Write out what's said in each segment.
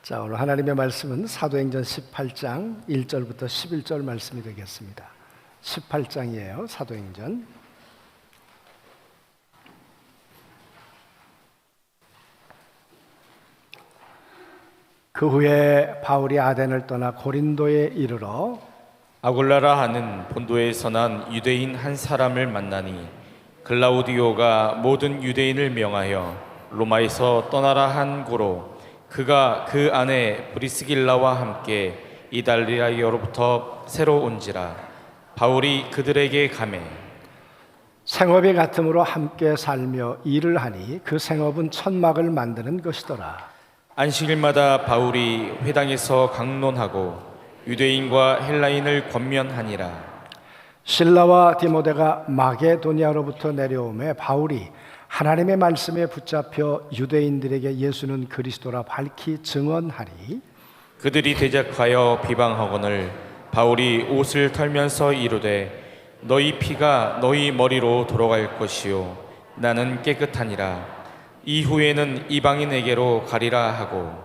자, 오늘 하나님의 말씀은 사도행전 18장 1절부터 11절 말씀이 되겠습니다. 18장이에요. 사도행전. 그 후에 바울이 아덴을 떠나 고린도에 이르러 아굴라라 하는 본도에서 난 유대인 한 사람을 만나니 글라우디오가 모든 유대인을 명하여 로마에서 떠나라 한 고로 그가 그 안에 브리스길라와 함께 이달리아로부터 새로 온지라. 바울이 그들에게 가매 생업이 같음으로 함께 살며 일을 하니 그 생업은 천막을 만드는 것이더라. 안식일마다 바울이 회당에서 강론하고 유대인과 헬라인을 권면하니라. 실라와 디모데가 마게도니아로부터 내려오매 바울이 하나님의 말씀에 붙잡혀 유대인들에게 예수는 그리스도라 밝히 증언하니 그들이 대적하여 비방하거늘 바울이 옷을 털면서 이르되 너희 피가 너희 머리로 돌아갈 것이요 나는 깨끗하니라. 이후에는 이방인에게로 가리라 하고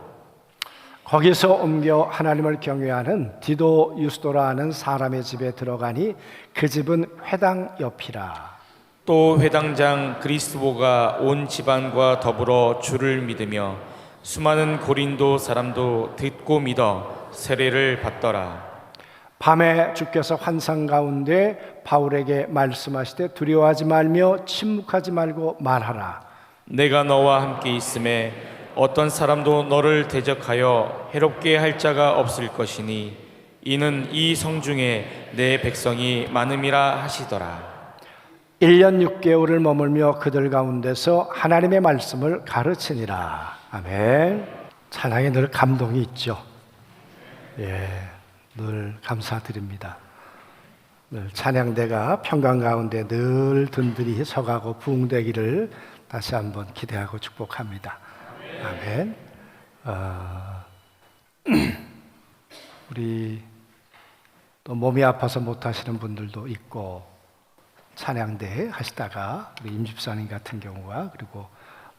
거기서 옮겨 하나님을 경외하는 디도 유스도라 하는 사람의 집에 들어가니 그 집은 회당 옆이라. 또 회당장 그리스도가 온 집안과 더불어 주를 믿으며 수많은 고린도 사람도 듣고 믿어 세례를 받더라. 밤에 주께서 환상 가운데 바울에게 말씀하시되 두려워하지 말며 침묵하지 말고 말하라. 내가 너와 함께 있음에 어떤 사람도 너를 대적하여 해롭게 할 자가 없을 것이니 이는 이 성중에 내 백성이 많음이라 하시더라. 1년 6개월을 머물며 그들 가운데서 하나님의 말씀을 가르치니라. 아멘. 찬양에 늘 감동이 있죠. 늘 감사드립니다. 늘 찬양대가 평강 가운데 늘 든든히 서가고 부흥되기를 다시 한번 기대하고 축복합니다. 아멘. 우리 또 몸이 아파서 못 하시는 분들도 있고 찬양대 하시다가 우리 임집사님 같은 경우가 그리고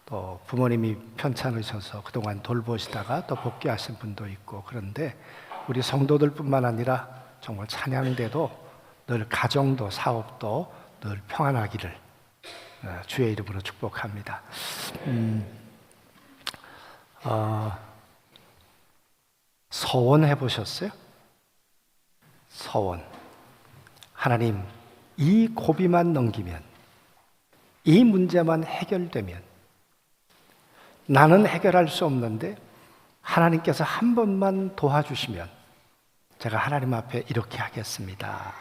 또 부모님이 편찮으셔서 그동안 돌보시다가 또 복귀하신 분도 있고 그런데 우리 성도들뿐만 아니라 정말 찬양대도 늘 가정도 사업도 늘 평안하기를 주의 이름으로 축복합니다. 서원 해보셨어요? 서원. 하나님, 이 고비만 넘기면, 이 문제만 해결되면, 나는 해결할 수 없는데 하나님께서 한 번만 도와주시면 제가 하나님 앞에 이렇게 하겠습니다.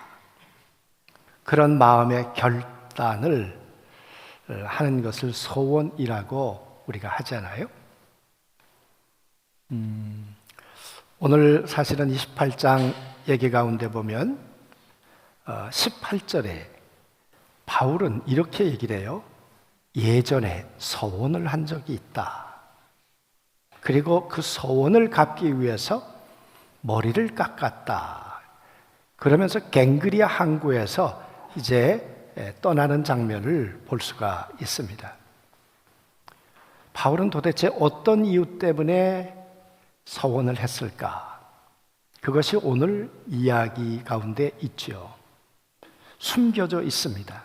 그런 마음의 결단을 하는 것을 소원이라고 우리가 하잖아요. 오늘 사실은 28장 얘기 가운데 보면 18절에 바울은 이렇게 얘기를 해요. 예전에 서원을 한 적이 있다. 그리고 그 서원을 갚기 위해서 머리를 깎았다. 그러면서 갱그리아 항구에서 이제 떠나는 장면을 볼 수가 있습니다. 바울은 도대체 어떤 이유 때문에 서원을 했을까? 그것이 오늘 이야기 가운데 있죠. 숨겨져 있습니다.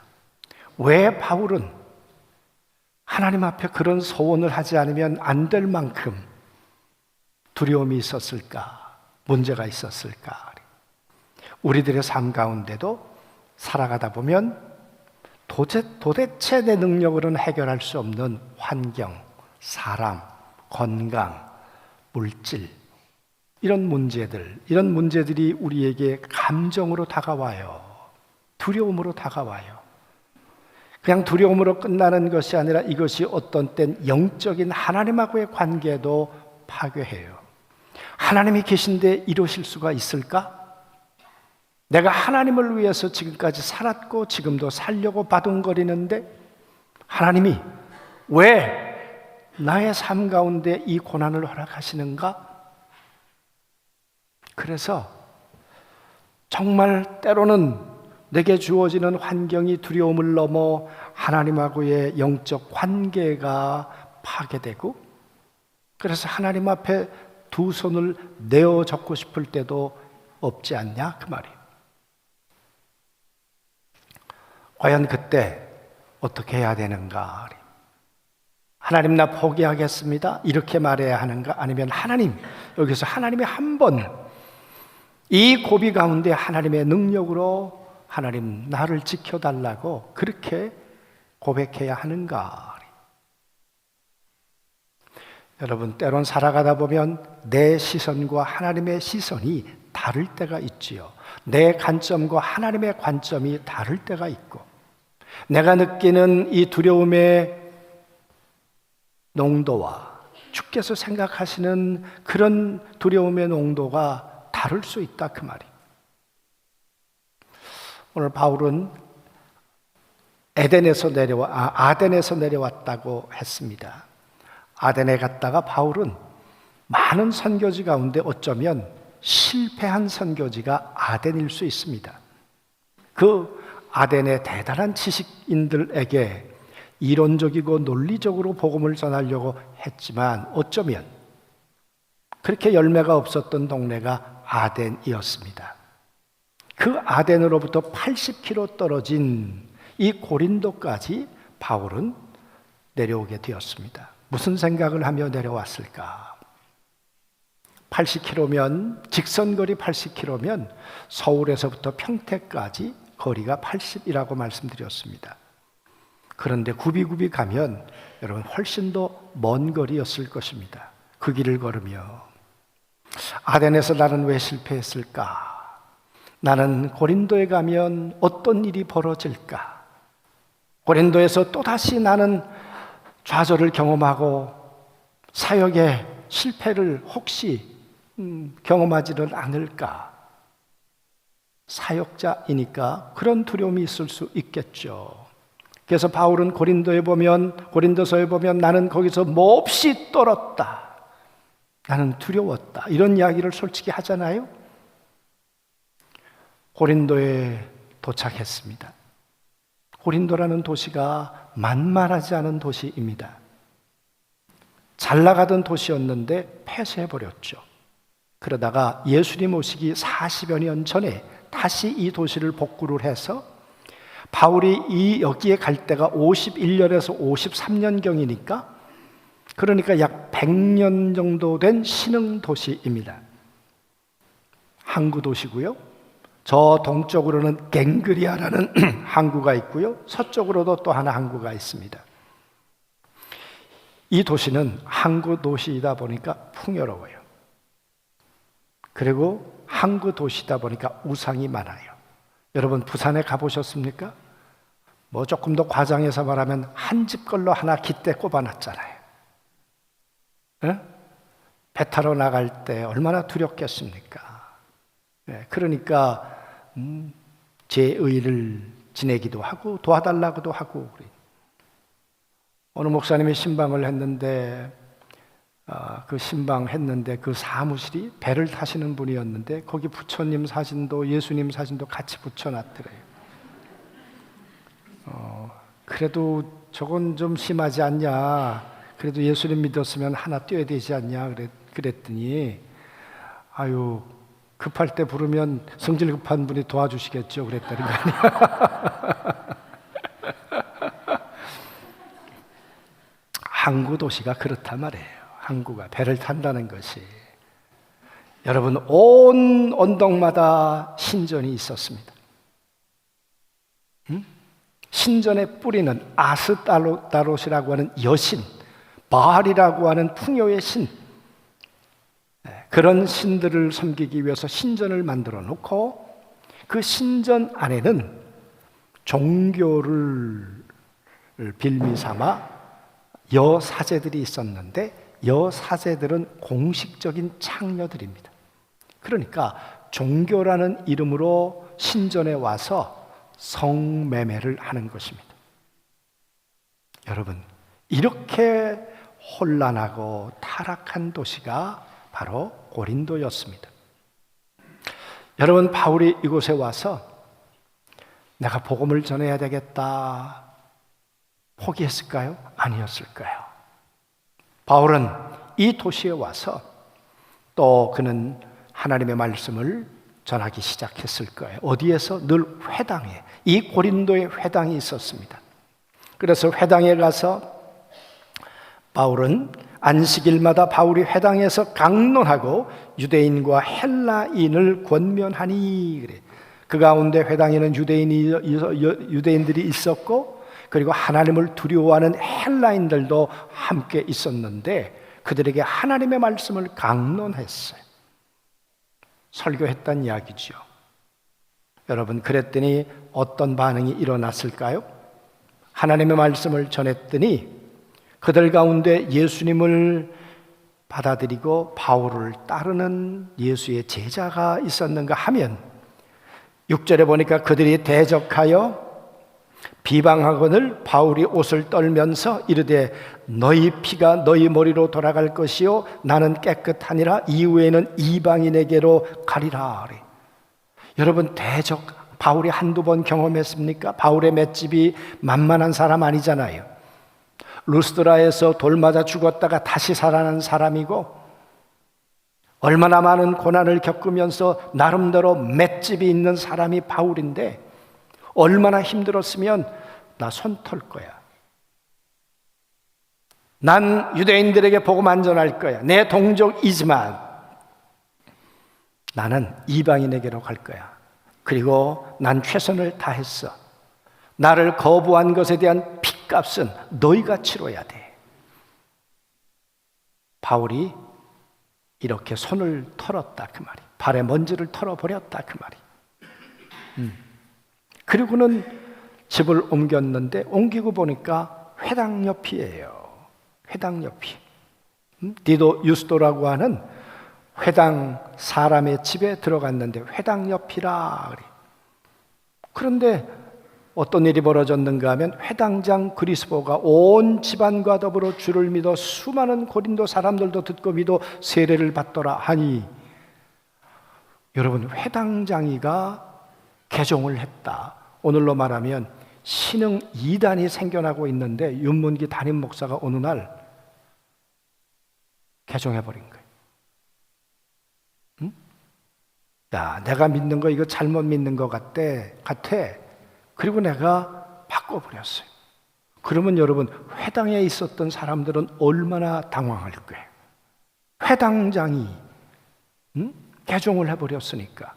왜 바울은 하나님 앞에 그런 서원을 하지 않으면 안 될 만큼 두려움이 있었을까? 문제가 있었을까? 우리들의 삶 가운데도 살아가다 보면 도대체 내 능력으로는 해결할 수 없는 환경, 사람, 건강, 물질 이런 문제들이 우리에게 감정으로 다가와요. 두려움으로 다가와요. 그냥 두려움으로 끝나는 것이 아니라 이것이 어떤 땐 영적인 하나님하고의 관계도 파괴해요. 하나님이 계신데 이러실 수가 있을까? 내가 하나님을 위해서 지금까지 살았고 지금도 살려고 바둥거리는데 하나님이 왜 나의 삶 가운데 이 고난을 허락하시는가? 그래서 정말 때로는 내게 주어지는 환경이 두려움을 넘어 하나님하고의 영적 관계가 파괴되고 그래서 하나님 앞에 두 손을 내어 적고 싶을 때도 없지 않냐 그 말이에요. 과연 그때 어떻게 해야 되는가? 하나님 나 포기하겠습니다 이렇게 말해야 하는가? 아니면 하나님, 여기서 하나님이 한 번 이 고비 가운데 하나님의 능력으로 하나님 나를 지켜달라고 그렇게 고백해야 하는가? 여러분, 때론 살아가다 보면 내 시선과 하나님의 시선이 다를 때가 있지요. 내 관점과 하나님의 관점이 다를 때가 있고, 내가 느끼는 이 두려움의 농도와 주께서 생각하시는 그런 두려움의 농도가 다를 수 있다 그 말이에요. 오늘 바울은 아덴에서 내려왔다고 했습니다. 아덴에 갔다가 바울은 많은 선교지 가운데 어쩌면 실패한 선교지가 아덴일 수 있습니다. 그 아덴의 대단한 지식인들에게 이론적이고 논리적으로 복음을 전하려고 했지만 어쩌면 그렇게 열매가 없었던 동네가 아덴이었습니다. 그 아덴으로부터 80km 떨어진 이 고린도까지 바울은 내려오게 되었습니다. 무슨 생각을 하며 내려왔을까? 80km면, 직선거리 80km면 서울에서부터 평택까지 거리가 80이라고 말씀드렸습니다. 그런데 굽이굽이 가면 여러분 훨씬 더 먼 거리였을 것입니다. 그 길을 걸으며 아덴에서 나는 왜 실패했을까? 나는 고린도에 가면 어떤 일이 벌어질까? 고린도에서 또다시 나는 좌절을 경험하고 사역의 실패를 혹시 경험하지는 않을까? 사역자이니까 그런 두려움이 있을 수 있겠죠. 그래서 바울은 고린도서에 보면 나는 거기서 몹시 떨었다. 나는 두려웠다. 이런 이야기를 솔직히 하잖아요. 고린도에 도착했습니다. 고린도라는 도시가 만만하지 않은 도시입니다. 잘 나가던 도시였는데 폐쇄해버렸죠. 그러다가 예수님 오시기 40여 년 전에 다시 이 도시를 복구를 해서 바울이 여기에 갈 때가 51년에서 53년경이니까 그러니까 약 100년 정도 된 신흥 도시입니다. 항구 도시고요. 저 동쪽으로는 갱그리아라는 항구가 있고요. 서쪽으로도 또 하나 항구가 있습니다. 이 도시는 항구 도시이다 보니까 풍요로워요. 그리고 항구 도시다 보니까 우상이 많아요. 여러분 부산에 가보셨습니까? 뭐 조금 더 과장해서 말하면 한 집 걸로 하나 깃대 꼽아놨잖아요. 배 타러 나갈 때 얼마나 두렵겠습니까? 그러니까 제의를 지내기도 하고 도와달라고도 하고. 어느 목사님이 신방을 했는데 그 신방했는데 그 사무실이 배를 타시는 분이었는데 거기 부처님 사진도 예수님 사진도 같이 붙여놨더래요. 그래도 저건 좀 심하지 않냐? 그래도 예수님 믿었으면 하나 띄워야 되지 않냐? 그랬더니 아유 급할 때 부르면 성질 급한 분이 도와주시겠죠? 그랬다는 거 아니야? 항구 도시가 그렇단 말이에요. 항구가 배를 탄다는 것이. 여러분 온 언덕마다 신전이 있었습니다. 신전의 뿌리는 아스타롯이라고 하는 여신, 바알이라고 하는 풍요의 신, 그런 신들을 섬기기 위해서 신전을 만들어 놓고 그 신전 안에는 종교를 빌미 삼아 여사제들이 있었는데 여사제들은 공식적인 창녀들입니다. 그러니까 종교라는 이름으로 신전에 와서 성매매를 하는 것입니다. 여러분, 이렇게 혼란하고 타락한 도시가 바로 고린도였습니다. 여러분, 바울이 이곳에 와서 내가 복음을 전해야 되겠다 포기했을까요? 아니었을까요? 바울은 이 도시에 와서 또 그는 하나님의 말씀을 전하기 시작했을 거예요. 어디에서? 늘 회당에. 이 고린도에 회당이 있었습니다. 그래서 회당에 가서 바울은 안식일마다 바울이 회당에서 강론하고 유대인과 헬라인을 권면하니 그래. 그 가운데 회당에는 유대인들이 있었고 그리고 하나님을 두려워하는 헬라인들도 함께 있었는데 그들에게 하나님의 말씀을 강론했어요. 설교했단 이야기죠. 여러분, 그랬더니 어떤 반응이 일어났을까요? 하나님의 말씀을 전했더니 그들 가운데 예수님을 받아들이고 바울을 따르는 예수의 제자가 있었는가 하면 6절에 보니까 그들이 대적하여 비방하거늘 바울이 옷을 떨면서 이르되 너희 피가 너희 머리로 돌아갈 것이요 나는 깨끗하니라 이후에는 이방인에게로 가리라. 여러분, 대적 바울이 한두 번 경험했습니까? 바울의 맷집이 만만한 사람 아니잖아요. 루스드라에서 돌 맞아 죽었다가 다시 살아난 사람이고 얼마나 많은 고난을 겪으면서 나름대로 맷집이 있는 사람이 바울인데 얼마나 힘들었으면 나 손 털 거야. 난 유대인들에게 복음 전할 거야. 내 동족이지만 나는 이방인에게로 갈 거야. 그리고 난 최선을 다했어. 나를 거부한 것에 대한 핏값은 너희가 치러야 돼. 바울이 이렇게 손을 털었다 그 말이. 발에 먼지를 털어버렸다 그 말이. 그리고는 집을 옮겼는데 옮기고 보니까 회당 옆이에요. 회당 옆이. 디도 유스도라고 하는 회당 사람의 집에 들어갔는데 회당 옆이라 그래. 그런데 어떤 일이 벌어졌는가 하면 회당장 그리스보가 온 집안과 더불어 주를 믿어 수많은 고린도 사람들도 듣고 믿어 세례를 받더라 하니, 여러분, 회당장이가 개종을 했다. 오늘로 말하면 신흥 2단이 생겨나고 있는데 윤문기 담임 목사가 어느 날 개종해버린 거예요. 야, 내가 믿는 거 이거 잘못 믿는 것 같아. 그리고 내가 바꿔버렸어요. 그러면 여러분, 회당에 있었던 사람들은 얼마나 당황할 거예요. 회당장이 개종을 해버렸으니까.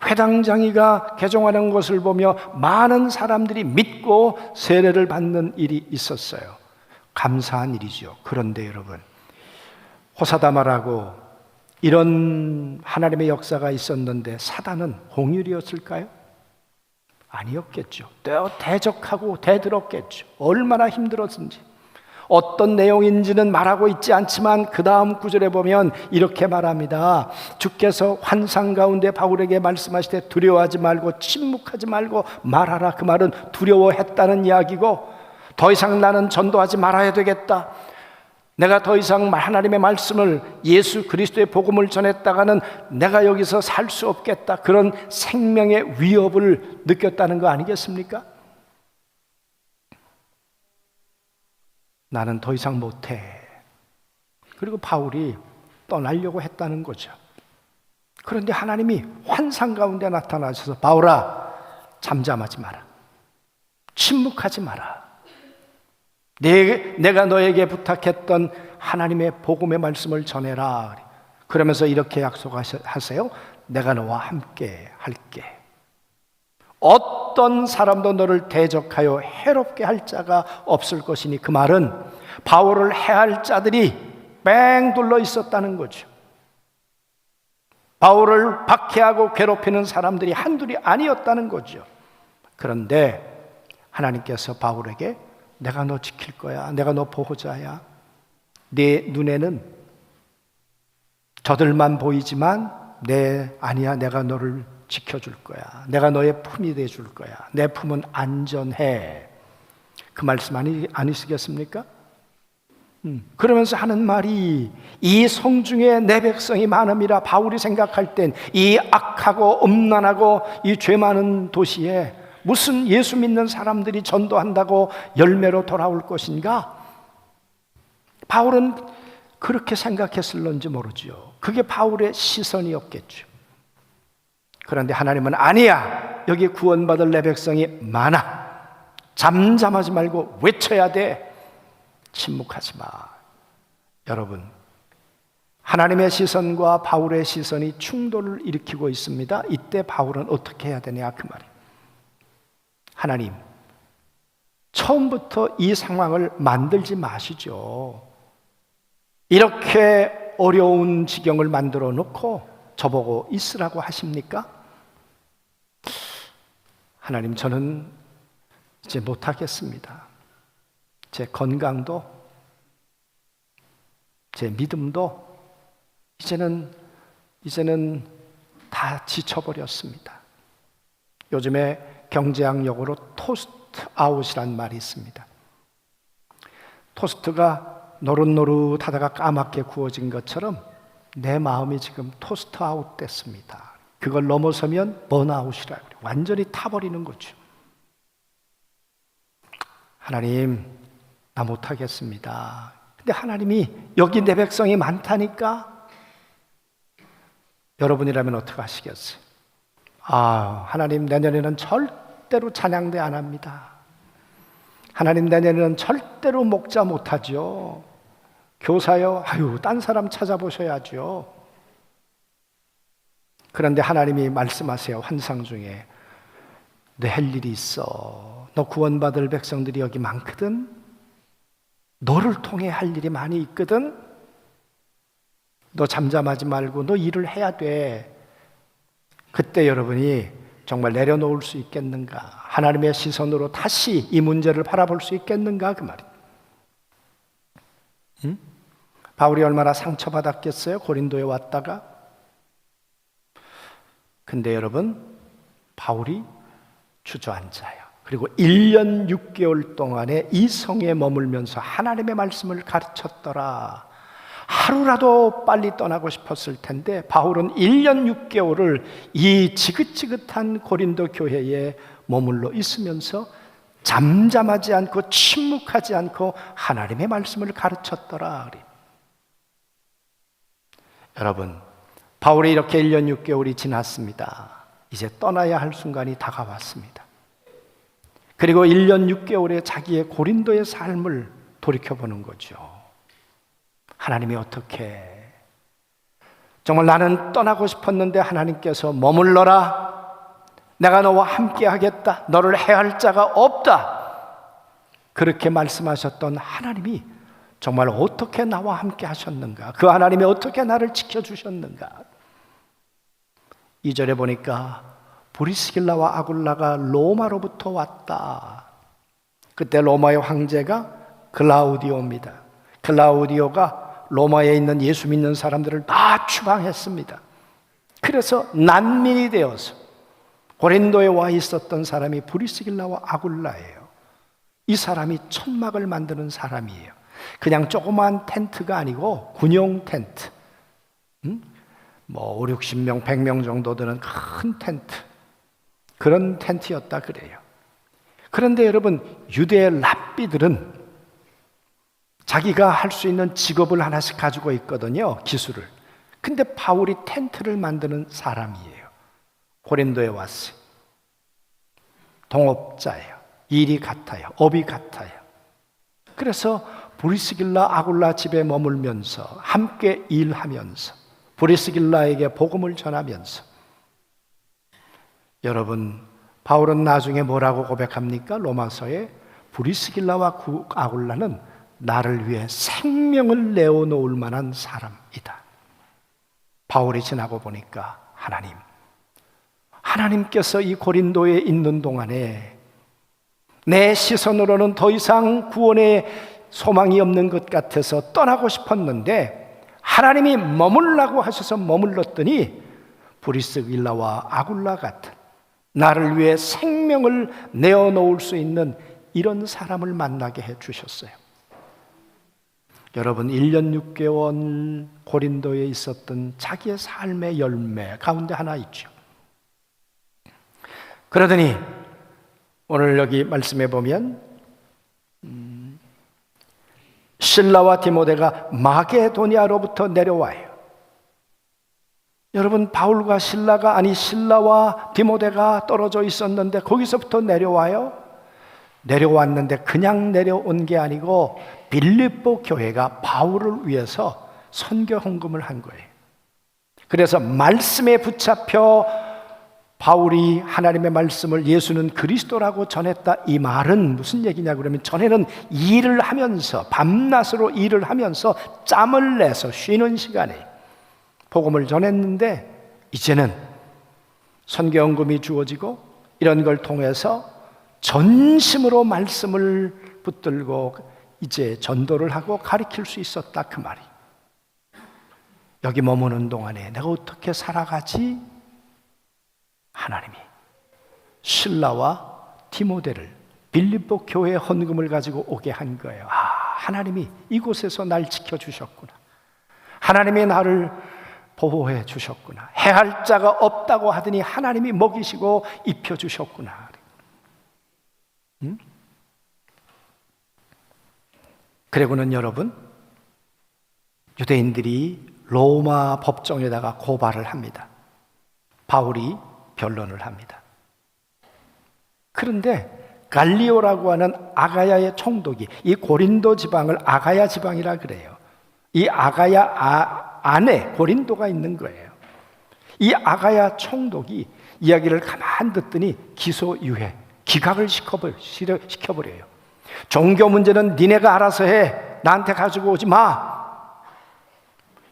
회당장이가 개종하는 것을 보며 많은 사람들이 믿고 세례를 받는 일이 있었어요. 감사한 일이죠. 그런데 여러분, 호사다마라고 이런 하나님의 역사가 있었는데 사단은 홍일이었을까요? 아니었겠죠. 대적하고 대들었겠죠. 얼마나 힘들었는지. 어떤 내용인지는 말하고 있지 않지만 그 다음 구절에 보면 이렇게 말합니다. 주께서 환상 가운데 바울에게 말씀하시되 두려워하지 말고 침묵하지 말고 말하라. 그 말은 두려워했다는 이야기고, 더 이상 나는 전도하지 말아야 되겠다. 내가 더 이상 하나님의 말씀을, 예수 그리스도의 복음을 전했다가는 내가 여기서 살 수 없겠다. 그런 생명의 위협을 느꼈다는 거 아니겠습니까? 나는 더 이상 못해. 그리고 바울이 떠나려고 했다는 거죠. 그런데 하나님이 환상 가운데 나타나셔서 바울아, 잠잠하지 마라. 침묵하지 마라. 내가 너에게 부탁했던 하나님의 복음의 말씀을 전해라. 그러면서 이렇게 약속하세요. 내가 너와 함께 할게. 어떤 사람도 너를 대적하여 해롭게 할 자가 없을 것이니, 그 말은 바울을 해할 자들이 뺑 둘러 있었다는 거죠. 바울을 박해하고 괴롭히는 사람들이 한둘이 아니었다는 거죠. 그런데 하나님께서 바울에게 내가 너 지킬 거야. 내가 너 보호자야. 내 눈에는 저들만 보이지만 아니야. 내가 너를 지켜줄 거야. 내가 너의 품이 돼줄 거야. 내 품은 안전해. 그 말씀 아니시겠습니까? 그러면서 하는 말이, 이 성중에 내 백성이 많음이라. 바울이 생각할 땐 이 악하고 음란하고 이 죄 많은 도시에 무슨 예수 믿는 사람들이 전도한다고 열매로 돌아올 것인가? 바울은 그렇게 생각했을런지 모르지요. 그게 바울의 시선이었겠죠. 그런데 하나님은 아니야. 여기 구원받을 내 백성이 많아. 잠잠하지 말고 외쳐야 돼. 침묵하지 마. 여러분, 하나님의 시선과 바울의 시선이 충돌을 일으키고 있습니다. 이때 바울은 어떻게 해야 되냐 그 말이에요. 하나님, 처음부터 이 상황을 만들지 마시죠. 이렇게 어려운 지경을 만들어 놓고 저보고 있으라고 하십니까? 하나님, 저는 이제 못하겠습니다. 제 건강도, 제 믿음도 이제는 다 지쳐버렸습니다. 요즘에 경제학 용어로 토스트 아웃이란 말이 있습니다. 토스트가 노릇노릇하다가 까맣게 구워진 것처럼 내 마음이 지금 토스트 아웃 됐습니다. 그걸 넘어서면 번아웃이라고 그래요. 완전히 타버리는 거죠. 하나님, 나 못하겠습니다. 근데 하나님이 여기 내 백성이 많다니까? 여러분이라면 어떻게 하시겠어요? 하나님, 내년에는 절대로 찬양대 안 합니다. 하나님, 내년에는 절대로 목자 못하죠. 교사요? 딴 사람 찾아보셔야죠. 그런데 하나님이 말씀하세요. 환상 중에 너 할 일이 있어. 너 구원받을 백성들이 여기 많거든. 너를 통해 할 일이 많이 있거든. 너 잠잠하지 말고 너 일을 해야 돼. 그때 여러분이 정말 내려놓을 수 있겠는가? 하나님의 시선으로 다시 이 문제를 바라볼 수 있겠는가? 그 말이에요. 응? 바울이 얼마나 상처받았겠어요? 고린도에 왔다가. 근데 여러분, 바울이 주저앉아요. 그리고 1년 6개월 동안에 이 성에 머물면서 하나님의 말씀을 가르쳤더라. 하루라도 빨리 떠나고 싶었을 텐데 바울은 1년 6개월을 이 지긋지긋한 고린도 교회에 머물러 있으면서 잠잠하지 않고 침묵하지 않고 하나님의 말씀을 가르쳤더라. 여러분, 바울이 이렇게 1년 6개월이 지났습니다. 이제 떠나야 할 순간이 다가왔습니다. 그리고 1년 6개월의 자기의 고린도의 삶을 돌이켜보는 거죠. 하나님이 어떻게, 정말 나는 떠나고 싶었는데 하나님께서 머물러라. 내가 너와 함께 하겠다. 너를 해할 자가 없다. 그렇게 말씀하셨던 하나님이 정말 어떻게 나와 함께 하셨는가? 그 하나님이 어떻게 나를 지켜주셨는가? 2절에 보니까 브리스길라와 아굴라가 로마로부터 왔다. 그때 로마의 황제가 글라우디오입니다. 글라우디오가 로마에 있는 예수 믿는 사람들을 다 추방했습니다. 그래서 난민이 되어서 고린도에 와 있었던 사람이 브리스길라와 아굴라예요. 이 사람이 천막을 만드는 사람이에요. 그냥 조그만 텐트가 아니고 군용 텐트, 5, 60명, 100명 정도 되는 큰 텐트, 그런 텐트였다 그래요. 그런데 여러분, 유대의 랍비들은 자기가 할 수 있는 직업을 하나씩 가지고 있거든요, 기술을. 근데 바울이 텐트를 만드는 사람이에요. 고린도에 왔어요. 동업자예요. 일이 같아요. 업이 같아요. 그래서 브리스길라 아굴라 집에 머물면서 함께 일하면서 브리스길라에게 복음을 전하면서, 여러분, 바울은 나중에 뭐라고 고백합니까? 로마서에 브리스길라와 아굴라는 나를 위해 생명을 내어놓을 만한 사람이다. 바울이 지나고 보니까 하나님께서 이 고린도에 있는 동안에 내 시선으로는 더 이상 구원의 소망이 없는 것 같아서 떠나고 싶었는데 하나님이 머물라고 하셔서 머물렀더니 브리스길라와 아굴라 같은 나를 위해 생명을 내어놓을 수 있는 이런 사람을 만나게 해주셨어요. 여러분, 1년 6개월 고린도에 있었던 자기의 삶의 열매 가운데 하나 있죠. 그러더니 오늘 여기 말씀해 보면 실라와 디모데가 마게도니아로부터 내려와요. 여러분, 바울과 실라가 아니 실라와 디모데가 떨어져 있었는데 거기서부터 내려와요. 내려왔는데 그냥 내려온 게 아니고 빌립보 교회가 바울을 위해서 선교 헌금을 한 거예요. 그래서 말씀에 붙잡혀 바울이 하나님의 말씀을 예수는 그리스도라고 전했다, 이 말은 무슨 얘기냐 그러면, 전에는 일을 하면서 밤낮으로 일을 하면서 짬을 내서 쉬는 시간에 복음을 전했는데, 이제는 선교 헌금이 주어지고 이런 걸 통해서 전심으로 말씀을 붙들고 이제 전도를 하고 가르칠 수 있었다, 그 말이. 여기 머무는 동안에 내가 어떻게 살아가지? 하나님이 실라와 디모데를 빌립보 교회 헌금을 가지고 오게 한 거예요. 하나님이 이곳에서 날 지켜주셨구나. 하나님이 나를 보호해 주셨구나. 해할 자가 없다고 하더니 하나님이 먹이시고 입혀주셨구나. 그리고는 여러분, 유대인들이 로마 법정에다가 고발을 합니다. 바울이 변론을 합니다. 그런데 갈리오라고 하는 아가야의 총독이, 이 고린도 지방을 아가야 지방이라 그래요. 이 아가야 안에 고린도가 있는 거예요. 이 아가야 총독이 이야기를 가만 듣더니 기소유예, 기각을 시켜버려요. 종교 문제는 니네가 알아서 해, 나한테 가지고 오지 마.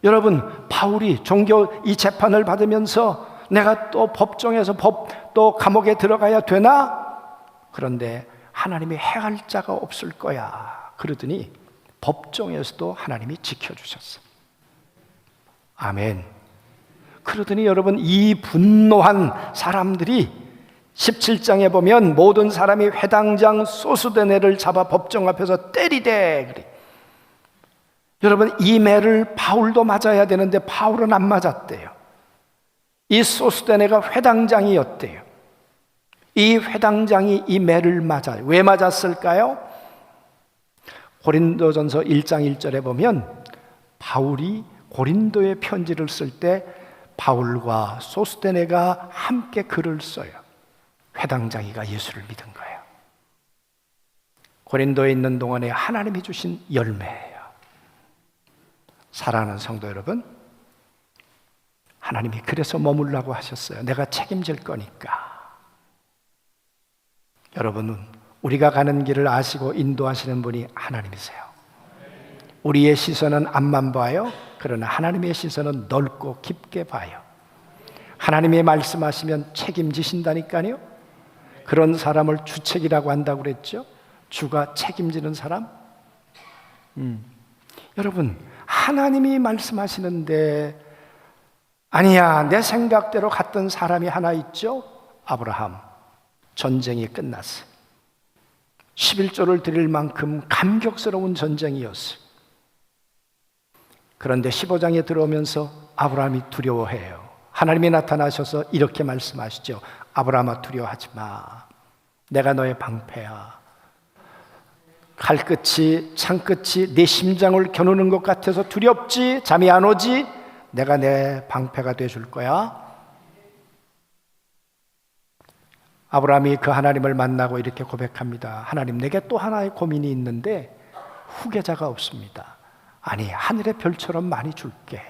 여러분, 바울이 종교 이 재판을 받으면서 내가 또 법정에서 또 감옥에 들어가야 되나? 그런데 하나님이 해할 자가 없을 거야. 그러더니 법정에서도 하나님이 지켜주셨어. 아멘. 그러더니 여러분, 이 분노한 사람들이 17장에 보면 모든 사람이 회당장 소스데네를 잡아 법정 앞에서 때리되 그래. 여러분, 이 매를 바울도 맞아야 되는데 바울은 안 맞았대요. 이 소스데네가 회당장이었대요. 이 회당장이 이 매를 맞아요. 왜 맞았을까요? 고린도전서 1장 1절에 보면 바울이 고린도에 편지를 쓸 때 바울과 소스데네가 함께 글을 써요. 회당장이가 예수를 믿은 거예요. 고린도에 있는 동안에 하나님이 주신 열매예요. 사랑하는 성도 여러분, 하나님이 그래서 머물라고 하셨어요. 내가 책임질 거니까. 여러분은 우리가 가는 길을 아시고 인도하시는 분이 하나님이세요. 우리의 시선은 앞만 봐요. 그러나 하나님의 시선은 넓고 깊게 봐요. 하나님이 말씀하시면 책임지신다니까요. 그런 사람을 주책이라고 한다고 그랬죠. 주가 책임지는 사람. 여러분, 하나님이 말씀하시는데 아니야, 내 생각대로 갔던 사람이 하나 있죠. 아브라함. 전쟁이 끝났어요. 11조를 드릴 만큼 감격스러운 전쟁이었어요. 그런데 15장에 들어오면서 아브라함이 두려워해요. 하나님이 나타나셔서 이렇게 말씀하시죠. 아브라함아, 두려워하지 마. 내가 너의 방패야. 칼끝이, 창끝이 내 심장을 겨누는 것 같아서 두렵지? 잠이 안 오지? 내가 내 방패가 되어줄 거야. 아브라함이 그 하나님을 만나고 이렇게 고백합니다. 하나님, 내게 또 하나의 고민이 있는데 후계자가 없습니다. 아니, 하늘의 별처럼 많이 줄게.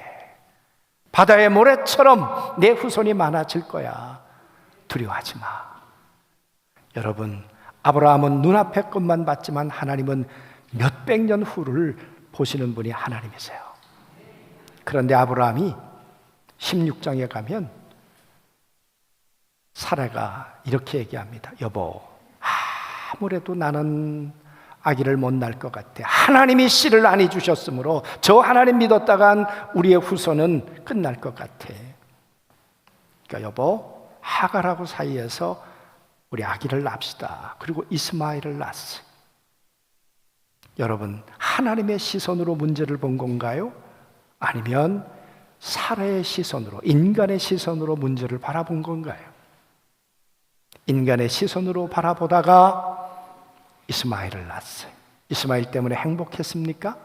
바다의 모래처럼 내 후손이 많아질 거야. 두려워하지 마. 여러분, 아브라함은 눈앞의 것만 봤지만 하나님은 몇백 년 후를 보시는 분이 하나님이세요. 그런데 아브라함이 16장에 가면 사라가 이렇게 얘기합니다. 여보, 아무래도 나는 아기를 못 낳을 것 같아. 하나님이 씨를 안 해주셨으므로 저 하나님 믿었다간 우리의 후손은 끝날 것 같아. 그러니까 여보, 하갈하고 사이에서 우리 아기를 낳읍시다. 그리고 이스마엘을 낳았어요. 여러분, 하나님의 시선으로 문제를 본 건가요? 아니면 사라의 시선으로, 인간의 시선으로 문제를 바라본 건가요? 인간의 시선으로 바라보다가 이스마엘을 낳았어요. 이스마엘 때문에 행복했습니까?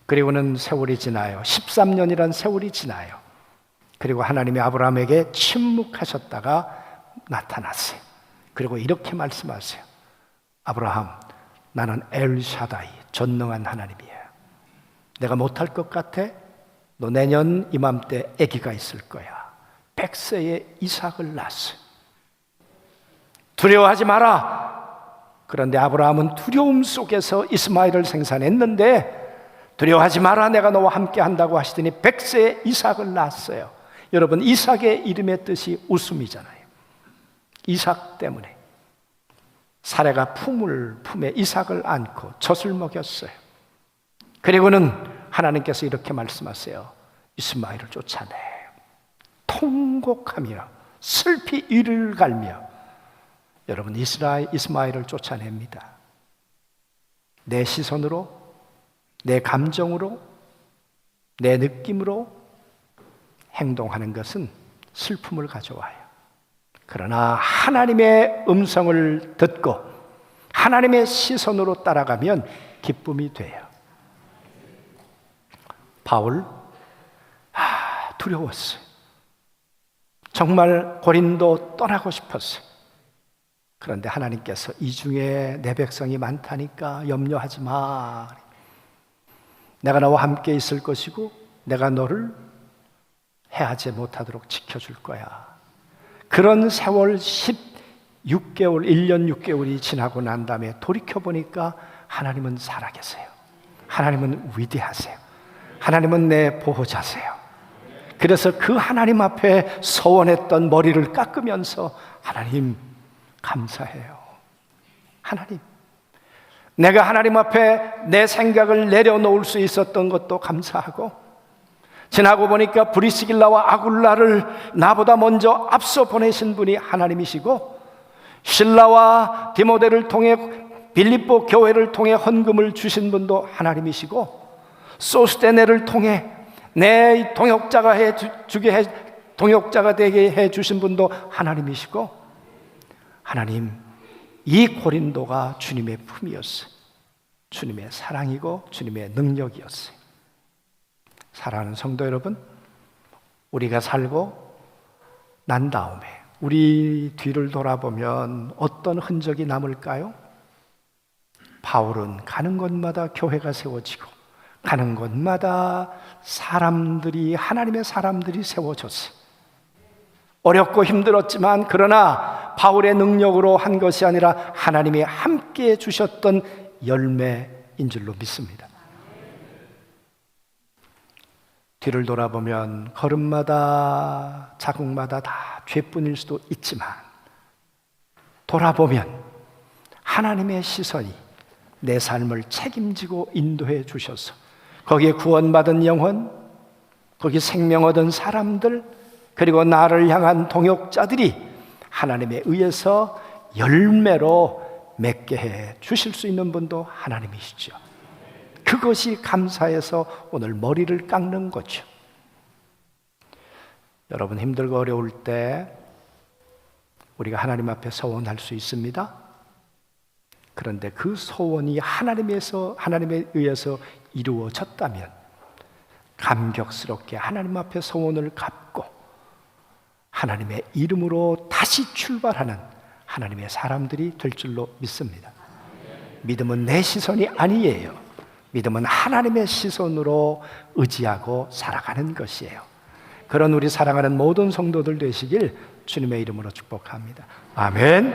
그리고는 세월이 지나요. 13년이란 세월이 지나요. 그리고 하나님이 아브라함에게 침묵하셨다가 나타났어요. 그리고 이렇게 말씀하세요. 아브라함, 나는 엘샤다이, 전능한 하나님이야. 내가 못할 것 같아? 너 내년 이맘때 아기가 있을 거야. 100세에 이삭을 낳았어요. 두려워하지 마라. 그런데 아브라함은 두려움 속에서 이스마엘을 생산했는데, 두려워하지 마라, 내가 너와 함께 한다고 하시더니 100세에 이삭을 낳았어요. 여러분, 이삭의 이름의 뜻이 웃음이잖아요. 이삭 때문에 사레가 품에 이삭을 안고 젖을 먹였어요. 그리고는 하나님께서 이렇게 말씀하세요. 이스마엘을 쫓아내. 통곡하며 슬피 이를 갈며. 여러분, 이스마엘을 쫓아냅니다. 내 시선으로, 내 감정으로, 내 느낌으로 행동하는 것은 슬픔을 가져와요. 그러나 하나님의 음성을 듣고 하나님의 시선으로 따라가면 기쁨이 돼요. 바울, 두려웠어요. 정말 고린도 떠나고 싶었어요. 그런데 하나님께서 이 중에 내 백성이 많다니까 염려하지 마. 내가 너와 함께 있을 것이고 내가 너를 해하지 못하도록 지켜줄 거야. 그런 세월 16개월, 1년 6개월이 지나고 난 다음에 돌이켜보니까 하나님은 살아계세요. 하나님은 위대하세요. 하나님은 내 보호자세요. 그래서 그 하나님 앞에 서원했던 머리를 깎으면서 하나님 감사해요. 하나님, 내가 하나님 앞에 내 생각을 내려놓을 수 있었던 것도 감사하고, 지나고 보니까 브리스길라와 아굴라를 나보다 먼저 앞서 보내신 분이 하나님이시고, 실라와 디모데를 통해 빌립보 교회를 통해 헌금을 주신 분도 하나님이시고, 소스테네를 통해 내 동역자가 동역자가 되게 해 주신 분도 하나님이시고, 하나님, 이 고린도가 주님의 품이었어요. 주님의 사랑이고 주님의 능력이었어요. 사랑하는 성도 여러분, 우리가 살고 난 다음에 우리 뒤를 돌아보면 어떤 흔적이 남을까요? 바울은 가는 곳마다 교회가 세워지고 가는 곳마다 하나님의 사람들이 세워졌어요. 어렵고 힘들었지만 그러나 바울의 능력으로 한 것이 아니라 하나님이 함께 주셨던 열매인 줄로 믿습니다. 뒤를 돌아보면 걸음마다 자국마다 다 죄뿐일 수도 있지만 돌아보면 하나님의 시선이 내 삶을 책임지고 인도해 주셔서 거기에 구원받은 영혼, 거기 생명 얻은 사람들, 그리고 나를 향한 동역자들이 하나님에 의해서 열매로 맺게 해 주실 수 있는 분도 하나님이시죠. 그것이 감사해서 오늘 머리를 깎는 거죠. 여러분, 힘들고 어려울 때 우리가 하나님 앞에 서원할 수 있습니다. 그런데 그 소원이 하나님에 의해서 이루어졌다면 감격스럽게 하나님 앞에 소원을 갚고 하나님의 이름으로 다시 출발하는 하나님의 사람들이 될 줄로 믿습니다. 믿음은 내 시선이 아니에요. 믿음은 하나님의 시선으로 의지하고 살아가는 것이에요. 그런 우리 사랑하는 모든 성도들 되시길 주님의 이름으로 축복합니다. 아멘.